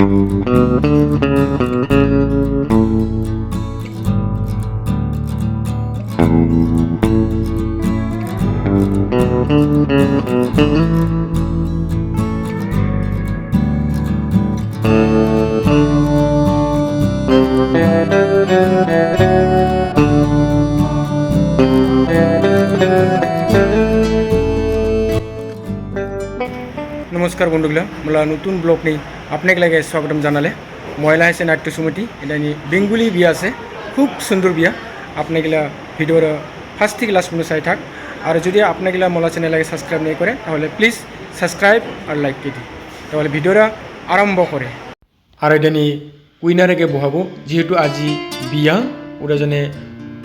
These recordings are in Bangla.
नमस्कार बंधुगला मला नतून ब्लॉग नहीं आपने लगे स्वागतम जानाले महिला है नाट्य समिति এটা बेंगुली बिया আছে खूब सुंदर बिया आपने गला भिडिओर फार्स्ट थी लास्ट पन्य चाई थाक और जो आपने गला मला चैनल सबसक्राइब नहीं करे ताहले प्लिज सबसक्राइब और लाइक के दी ताहले भिडिओर आरम्भ करे और इदानी कुइनारे बहाबो जेहेतु আজি बिया ओरा जने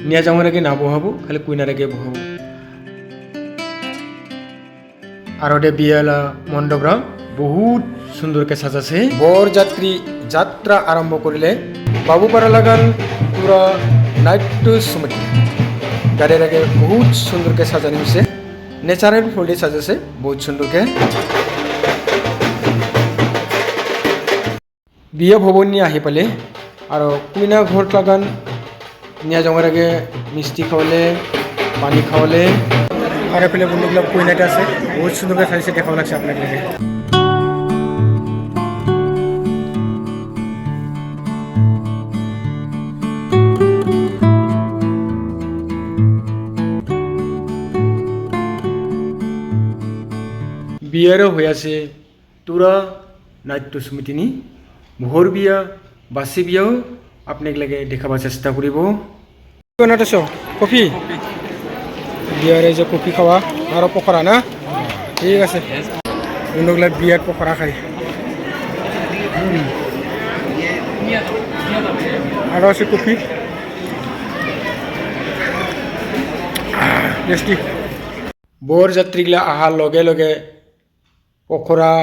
निया जामरे ना बहाबो खाली कुइनारे बहाबो और बियाला मंडपरा बहुत सुंदर के सजासे बर यात्री यात्रा आरम्भ करिले बाबूपारा लागान पूरा नाट्य समिति गाड़िर आगे बहुत सुंदर के सजानी से नेचारेल फुल सजासे बहुत सुंदर के बिया भवन आहि पाले और कुइना घर लागान निया जाओयार आगे मिष्टि खावाले पानी खावाले और एफाले बंधुगला कुइनाटा आछे बहुत सुंदर के साजिए देखा लागছে আপনাদের লাগে বিয়ারও হয়ে আছে তুরা নাট্য সমিতিনি ভোর বিয়া বাসি বিয়াও আপনাদের লাগে দেখাবার চেষ্টা করিব নাটক কফি বিয়ারে যে কফি খাওয়া আর পকোড়া না ঠিক আছে বন্ধুগুলা বিয়ার পকোড়া খাই আর আছে কফি টেস্টি বৰ যাত্ৰীগিলা আহাৰ লগে লগে পকোড়া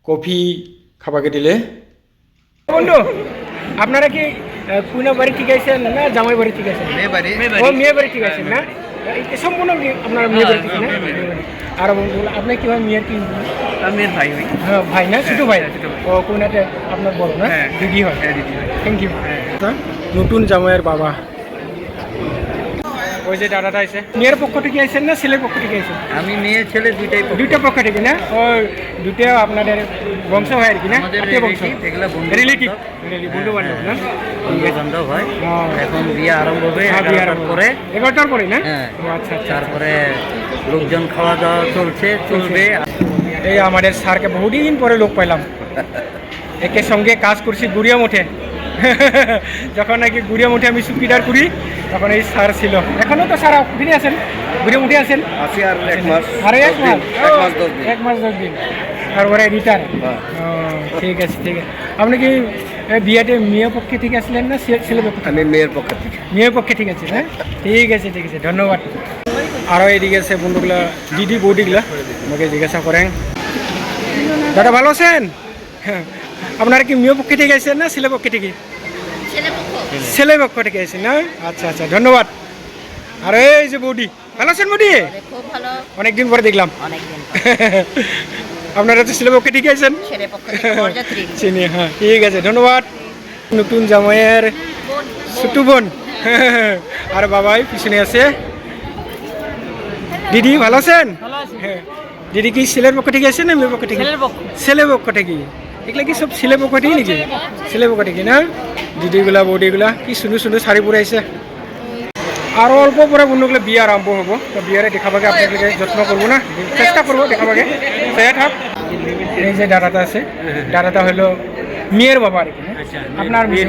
কফি খাবাকে দিলে বন্ধু আপনারা কি কুইনা বাড়ি ঠিক আছেন না জামাই বাড়ি ঠিক আছেন মেয়ে বাড়ি ঠিক আছেন না সম্পূর্ণ আপনার মেয়ে বাড়ি ঠিক না আর আপনি কি হয় মেয়ের কি মেয়ের ভাই হই হ্যাঁ ভাই না ছোট ভাই ও কুইনাতে আপনার বড় না দিদি হয় থ্যাংক ইউ নতুন জামাইয়ের বাবা ওই যে দাদাটা আছে মেয়ের পক্ষ থেকে আইছেন না ছেলের পক্ষ থেকে আইছেন আমি মেয়ে ছেলে দুইটা পক্ষ থেকে না ওই দুটো আপনাদের বংশ হয় আর কি না বংশ এগুলা রিলেটিভ বন্ধু বান্ধব না বন্ধু বান্ধব হয় এখন বিয়ে আরম্ভ হবে 11টার পরে না আচ্ছা তারপরে লোকজন খাওয়া দাওয়া চলবে এই আমাদের স্যারকে বহুদিন পরে লোক পাইলাম একে সঙ্গে কাজ করছি গুড়িয়া মঠে যখন নাকি গুড়িয়া মুঠে আমি সুপিদার করি তখন এই স্যার ছিল এখনও তো স্যার ফিরে আছেন গুড়িয়া মুঠে আছেন আর এক মাস 10 দিন তারপরে রিটায়ার ঠিক আছে আপনি কি বিয়াতে মেয়ের পক্ষে ঠিক আসলেন না ছেলের পক্ষে আমি মেয়ের পক্ষে ঠিক আছে হ্যাঁ ঠিক আছে ধন্যবাদ আরও এদিকে আছে বন্ধুগুলা দিদি বৌদিগুলা আমাকে জিজ্ঞাসা করেন দাদা ভালো আছেন হ্যাঁ আপনারা কি মেয়ের পক্ষে ঠিক আছেন না ছেলের পক্ষে থেকে ছেলের পক্ষ থেকে আছেন না আচ্ছা ধন্যবাদ আর এই যে বৌদি ভালো আছেন বৌদি অনেকদিন পরে দেখলাম আপনারা তো ছেলের পক্ষে ঠিক আছেন চিনি হ্যাঁ ঠিক আছে ধন্যবাদ নতুন জামাইয়ের ছোট বোন আর বাবাই পিছনে আছে দিদি ভালো আছেন হ্যাঁ দিদি কি ছেলের পক্ষ থেকে আছেন না মেয়ের পক্ষ থেকে ছেলের পক্ষ থেকে এগুলা কি সব ছেলে পক্ষ থেকে নাকি ছেলে পক্ষ থেকে না দিদিগুলা বৌদিগুলা কি সুন্দর শাড়ি পরে আছে আরও অল্প পরে বন্ধুগুলো বিয়ে আরম্ভ হব তো বিয়ারে দেখাবাকে আপনাদেরকে যত্ন করবো না চেষ্টা করবো দেখাবাকে থাক এই যে দাদাটা আছে দাদাটা হলো মেয়ের বাবা আর কি আপনার মেয়ে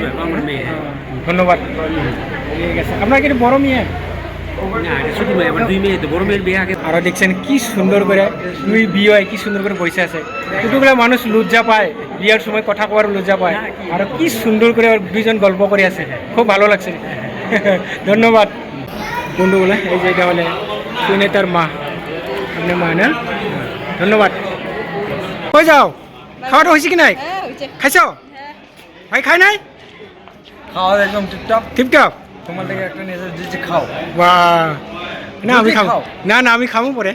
ধন্যবাদ ঠিক আছে আপনার কি বড় মেয়ে আর দেখছেন কি সুন্দর করে দুই বিয়ে হয় কি সুন্দর করে বসে আছে কতগুলো মানুষ লজ্জা পায় বিয়ার সময় কথা কওয়ার লজ্জা পায় আর কি সুন্দর করে দুইজন গল্প করে আছে খুব ভালো লাগছে ধন্যবাদ বন্ধুগুলা এই যে এটা হলে সুনেতার মা আপনার মা না ধন্যবাদ কই যাও খাওয়াটা হয়েছে কি নাই খাইছ ভাই খাই নাই খাওয়া একদম টিপটপ তোমার থেকে একটা নিজে দিচ্ছি খাও বাহ না আমি খাবো না আমি খাবো পরে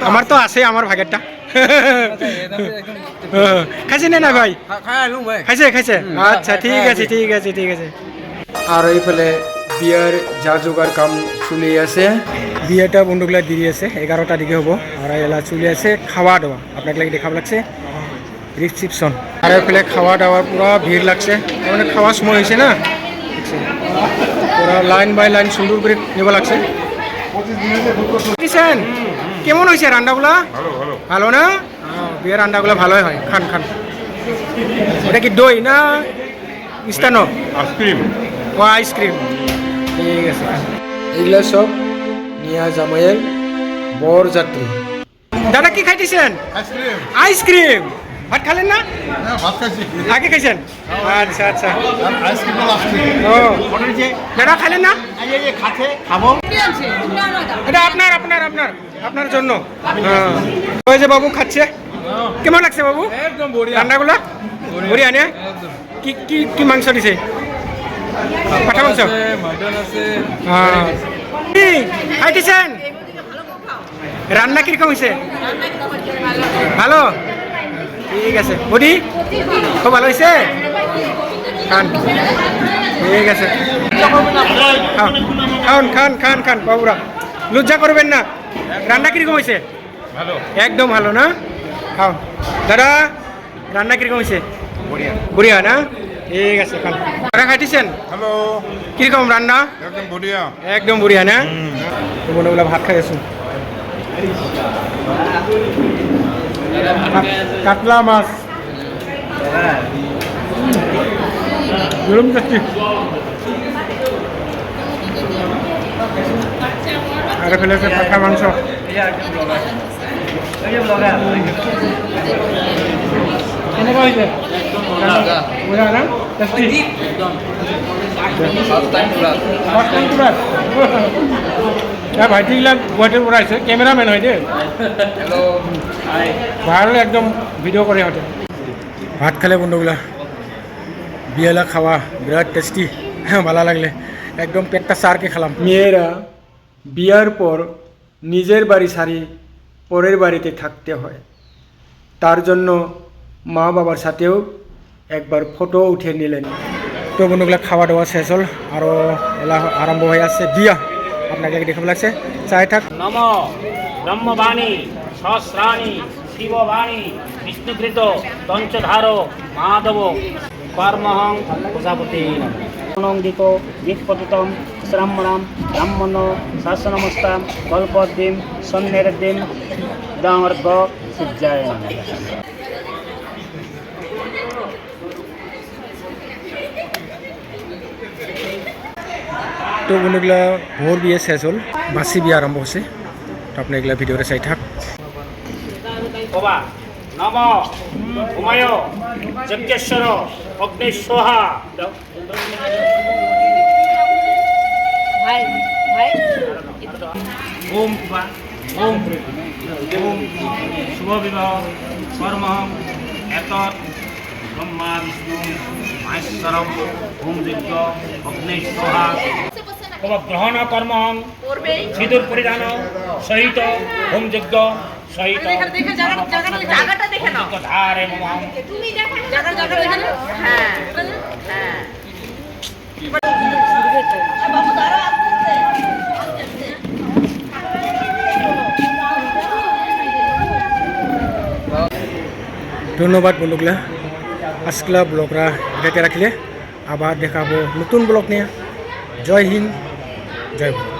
আমার তো আছে আমার ভাগেরটা খাইছে নে না ভাই খাইছে খাইছে আচ্ছা ঠিক আছে ঠিক আছে ঠিক আছে। আর এইফালে বিয়ার যা জোগাড় কাম চলি আছে, বিয়েটা বন্ধুগুলা দিয়ে আছে 11টা দিকে হবো। আর এলা চলি আছে খাওয়া দাওয়া, আপনাকে লাগে দেখাব লাগছে রিসিপশন। আর এইফালে খাওয়া দাওয়ার পুরা ভিড় লাগছে, মানে খাওয়ার সময় হয়েছে না, পুরা লাইন বাই লাইন সুন্দর করে নেওয়া লাগছে। কেমন হয়েছে রান্নাগুলা? ভালো না? বিয়ের রান্নাগুলো ভালোই হয়, খান খান। ওটা কি দই না মিষ্টান্ন? আইসক্রিম। ও আইসক্রিম, ঠিক আছে। এগুলো সব নিয়া জামাইয়ের বর যাত্রী। দাদা কি খাইতেছেন? আইসক্রিম। ভাত খালেন না? আগে খাইছেন? আচ্ছা আচ্ছা। ও দাদা খাইলেন না? খাবো। এটা আপনার আপনার আপনার আপনার জন্য। ওই যে বাবু খাচ্ছে, কেমন লাগছে বাবু রান্নাগুলো? বড়িয়া নে? কি কি কি মাংস দিছে? পাঠা মাংস, খাইতেছেন? রান্না কিরকম হয়েছে? ভালো, ঠিক আছে। বডি খুব ভালো হয়েছে, খান, ঠিক আছে। খান খান খান খান বাবুরা, লজ্জা করবেন না। রান্না কিরকম হয়েছে? ভালো, একদম ভালো না? খাও দাদা, রান্না কিরকম হয়েছে? বড়িয়া না? ঠিক আছে, খান। আপনারা খাইতেছেন? হ্যালো, কিরকম রান্না? একদম বড়িয়া, একদম বড়িয়া না? বোনগুলা ভাত খাই আছো। কাতলা মাছ, গরম যাচ্ছি। আর ফেলেছে পাঠা মাংস। কেনেকুৱা হৈছে? ভাইটিবিলাক গুৱাহাটীৰ পৰা আহিছে, কেমেৰামেন হয় দেই, ভাল একদম ভিডিঅ' করে হতে। ভাত খালে বন্ধুগুলা, বিয়েলা খাওয়া বিরাট টেস্টি, ভালো লাগলে একদম পেটটা সারকে খেলাম। মেয়েরা বিয়ার পর নিজের বাড়ি ছাড়ি পরের বাড়িতে থাকতে হয়, তার জন্য মা বাবার সাথেও একবার ফটো উঠে নিলেন। তো বন্ধুগুলা খাওয়া দাওয়া শেষ হল, আরও এলা আরম্ভ হয়ে আসছে বিয়া, আপনাকে দেখাব লাগছে। চাই থাক। নম ব্রহ্মবাণী সহস্রাণী শিববাণী বিষ্ণুকৃত তঞ্চধার মাধব কর্মহং প্রজাপতি অনঙ্গিত বিপতিতম শ্রাম্মণাম ব্রাহ্মণ শাসনমস্তাম কল্পদ্দিম সন্ন্যেরদ্দিম দামর্গ সূর্যায়। তো বন্ধুগুলা ভোর বিয়ে শেষ হল, বাসি বিয়ে আরম্ভ হচ্ছে। তো আপনি এগুলা ভিডিওটা চাই থাক। নম উমায় যজ্ঞেশ্বর অগ্নেশ্বহা ওম ওম ওম শুভ বিবাহ কর্মহং এতৎ ব্রহ্মা বিষ্ণু মহেশ্বরম ওম যজ্ঞ অগ্নেশ্বহা গ্রহণ কর্মহং সিঁদুর পরিধান সহিত হোম যজ্ঞ সহিত ধারে মম। ধন্যবাদ বন্ধুগুলা, আজকের ব্লগরা এটাতে রাখলে, আবার দেখাবো নতুন ব্লগ নিয়ে। জয় হিন্দ, জয় ভারত।